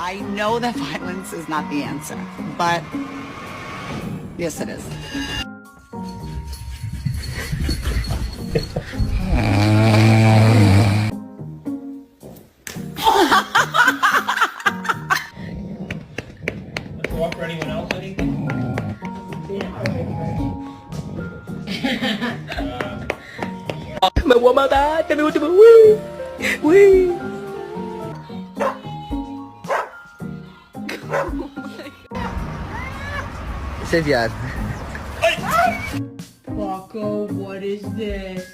I know that violence is not the answer, but yes, it is. Let's walk for anyone else, anything? Mà qua bao ta, ta đua cho bố. Ui. Save Yan. Paco, what is this?